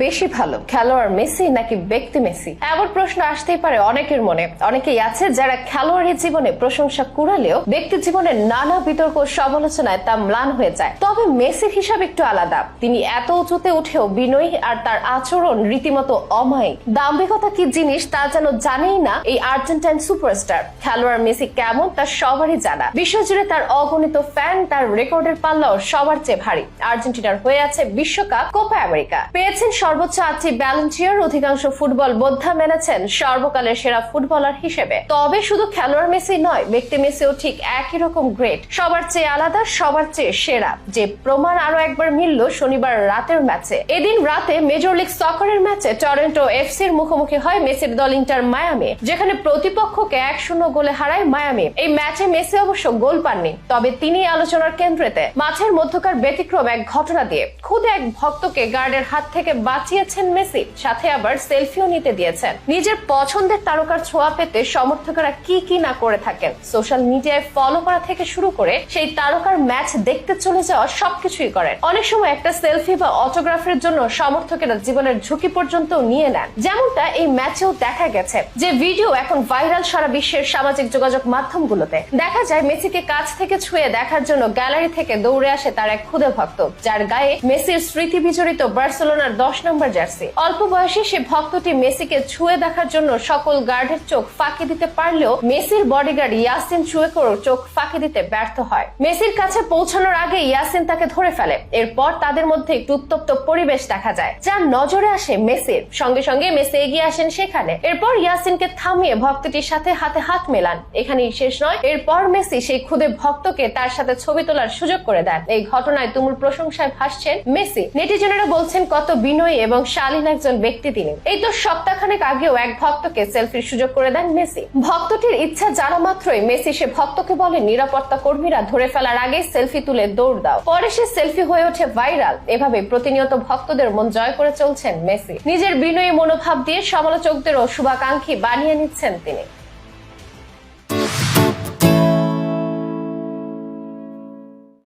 বেশি ভালো, খেলোয়াড় মেসি নাকি ব্যক্তি মেসি? এমন প্রশ্ন আসতেই পারে অনেকের মনে। অনেকেই আছে যারা খেলোয়াড়ি জীবনে প্রশংসা কুড়ালেও ব্যক্তি জীবনে নানা বিতর্ক সমালোচনায় তা ম্লান হয়ে যায়। তবে মেসির হিসাব একটু আলাদা। তিনি এত উঁচুতে উঠেও বিনয়ী, আর তার আচরণ রীতিমতো অমায়িক। দাম্ভিকতা কি জিনিস তা যেন জানেই না এই আর্জেন্টাইন সুপারস্টার। খেলোয়াড় মেসি কেমন তা সবারই জানা। বিশ্বজুড়ে তার অগণিত ফ্যান, তার রেকর্ডের পাল্লাও সবার চেয়ে ভারী। আর্জেন্টিনার হয়ে আছে বিশ্বকাপ, কোপা আমেরিকা, পেয়েছেন সর্বোচ্চ 8টি ব্যালন ডি'অর, অধিকাংশ ফুটবল বোদ্ধা মেনেছেন সর্বকালের সেরা ফুটবলার হিসেবে। তবে শুধু খেলোয়াড় মেসি নয়, ব্যক্তি মেসিও ঠিক একই রকম গ্রেট, সবার চেয়ে আলাদা, সবার চেয়ে সেরা। যে প্রমাণ আরো একবার মিলল শনিবার রাতের ম্যাচে। এদিন রাতে মেজর লিগ সকারের ম্যাচে টরন্টো এফসির মুখোমুখি হয় মেসির দল ইন্টার মায়ামি, যেখানে প্রতিপক্ষকে 1-0 গোলে হারায় মায়ামি। এই ম্যাচে মেসি অবশ্য গোল পাননি, তবে তিনি আলোচনার কেন্দ্রেতে। মাঠের মধ্যকার ব্যতিক্রম এক ঘটনা দিয়ে খুদ এক ভক্তকে গার্ডের হাত থেকে বাঁচিয়েছেন মেসি, সাথে আবার সেলফিও নিতে দিয়েছেন। নিজের পছন্দের তারকার ছোঁয়া পেতে সমর্থকরা কি না করে থাকেন। সোশ্যাল মিডিয়ায় ফলো করা থেকে শুরু করে সেই তারকার ম্যাচ দেখতে চলে যাওয়া সবকিছুই করেন। অনেক সময় একটা সেলফি বা অটোগ্রাফের জন্য সমর্থকেরা জীবনের ঝুঁকি পর্যন্ত নিয়ে নেন, যেমনটা এই ম্যাচেও দেখা গেছে। যে ভিডিও এখন ভাইরাল সারা বিশ্বের সামাজিক যোগাযোগ মাধ্যমগুলোতে। দেখা যায় মেসিকে কাছ থেকে ছুঁয়ে দেখার জন্য গ্যালারি থেকে দৌড়ে আসে তার এক ক্ষুদে ভক্ত, যার গায়ে মেসির স্মৃতি বিজড়িত বার্সেলোনার 10 নম্বর জার্সি। অল্প বয়সী সে ভক্তটি মেসিকে ছুঁয়ে দেখার জন্য সকল গার্ডের চোখ ফাঁকি দিতে পারলেও মেসির বডিগার্ড ইয়াসিন চুয়েকোর চোখ ফাঁকি দিতে ব্যর্থ হয়। মেসির কাছে পৌঁছানোর আগে ইয়াসিন তাকে ধরে ফেলে। এরপর তাদের মধ্যে একটু উত্তপ্ত পরিবেশ দেখা যায়, যার নজরে আসে মেসির। সঙ্গে সঙ্গে মেসি এগিয়ে আসেন সেখানে। এরপর ইয়াসিনকে থামিয়ে ভক্তটির সাথে হাতে হাত মেলান। এখানেই শেষ নয়, এরপর মেসি সেই ক্ষুদে ভক্তকে তার সাথে ছবি তোলার সুযোগ করে দেন। এই ঘটনায় তুমুল প্রশংসায় ভাসছেন মেসি। নেটিজনেরা বলছেন কত বিনয়ী এবং শালীন একজন ব্যক্তি তিনি। এই তো সপ্তাহখানেক আগেও এক ভক্তকে সেলফির সুযোগ করে দেন মেসি। ভক্তটির ইচ্ছা জানা মাত্রই মেসি সে ভক্তকে বলে নিরাপত্তা কর্মীরা ধরে ফেলার আগে সেলফি তুলে দৌড় দাও। পরে সে সেলফি হয়ে ওঠে ভাইরাল। এভাবে প্রতিনিয়ত ভক্তদের মন জয় করে চলছেন মেসি। নিজের বিনয়ী মনোভাব দিয়ে সমালোচকদেরও শুভাকাঙ্ক্ষী বানিয়ে নিচ্ছেন তিনি।